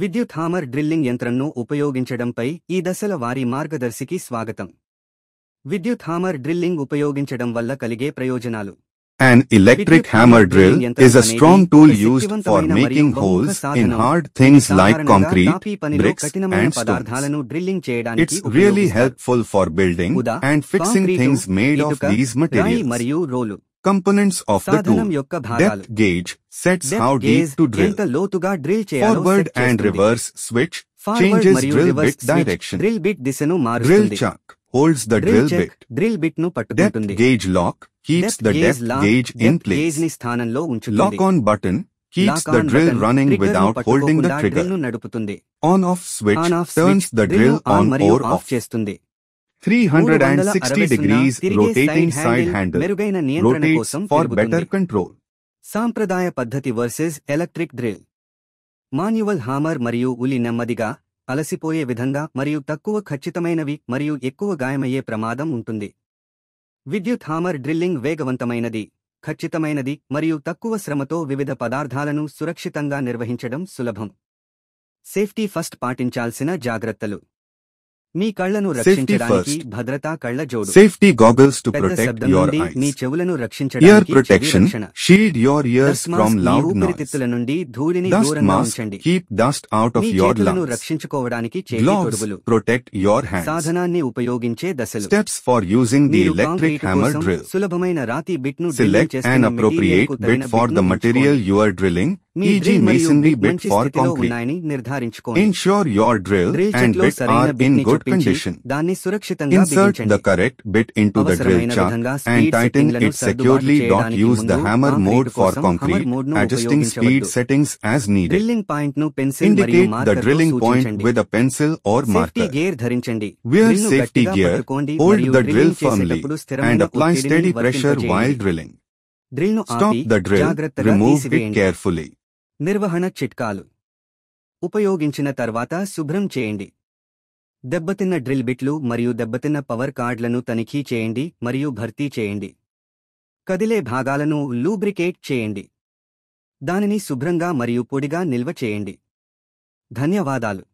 విద్యుత్ hammer drilling యంత్రంను ఉపయోగించడంపై ఈ దశల వారి మార్గదర్శికి స్వాగతం. విద్యుత్ హామర్ డ్రిల్లింగ్ ఉపయోగించడం వల్ల కలిగే ప్రయోజనాలు. An electric hammer drill is a strong tool used for making holes in hard things like concrete, bricks and stones. It's really helpful for building and fixing things made of these materials. Components of the tool. Depth gauge sets how deep to drill. Forward and reverse switch changes drill bit direction. Drill chuck holds the drill bit. Depth gauge lock keeps the depth gauge in place. Lock on button keeps the drill running without holding the trigger. On-off switch turns the drill on or off. 360 degrees rotating side handle rotates for better control. సాంప్రదాయ పద్ధతి versus electric drill. Manual hammer మరియు ఉలి నెమ్మదిగా, అలసిపోయే విధంగా మరియు తక్కువ ఖచ్చితమైనవి మరియు ఎక్కువ గాయమయ్యే ప్రమాదం ఉంటుంది. విద్యుత్ హామర్ డ్రిల్లింగ్ వేగవంతమైనది, ఖచ్చితమైనది మరియు తక్కువ శ్రమతో వివిధ పదార్థాలను సురక్షితంగా నిర్వహించడం సులభం. సేఫ్టీ ఫస్ట్ పాటించాల్సిన జాగ్రత్తలు. మీ కళ్లను రక్షించడానికి భద్రతా కళ్లజోడు. Safety goggles to protect your eyes. మీ చెవులను రక్షించడానికి ear protection shield your ears from loud noise. ఊపిరితిత్తుల నుండి ధూళిని dust దూరంగా mask ఉంచండి. keep dust out of me your చేతులను lungs. రక్షించుకోవడానికి చేతి Gloves తొడుగులు. protect your hands. సాధనాన్ని ఉపయోగించే దశలు. Steps for using the మీరు electric కాంక్రీటు hammer కోసం drill. సులభమైన రాతి బిట్ను Select an appropriate bit for the material you are drilling, e.g. masonry bit for concrete. నిర్ధారించుకోండి. Ensure your drill and bit are in good condition. దాన్ని సురక్షితంగా Insert బిగించండి. the correct bit into the drill chuck and tighten it securely. Use the hammer mode for concrete, adjusting speed settings as needed. Drilling point ను pencil మరియు Indicate the మార్కర్తో drilling point సూచించండి. with a pencil or safety marker. Gear ధరించండి. Wear డ్రిల్ను safety గట్టిగా gear, పట్టుకోండి hold మరియు the drill drilling firmly, చేసేటప్పుడు and స్థిరమైన apply ఒత్తిడిని steady pressure వర్తింపజేయండి. while drilling. డ్రిల్ను Stop ఆపి the drill, జాగ్రత్తగా remove it తీసివేయండి. carefully. నిర్వహణ చిట్కాలు. ఉపయోగించిన తర్వాత శుభ్రం చేయండి. దెబ్బతిన్న డ్రిల్ బిట్లు మరియు దెబ్బతిన్న పవర్ కార్డ్లను తనిఖీ చేయండి మరియు భర్తీ చేయండి. కదిలే భాగాలను లూబ్రికేట్ చేయండి. దానిని శుభ్రంగా మరియు పొడిగా నిల్వ చేయండి. ధన్యవాదాలు.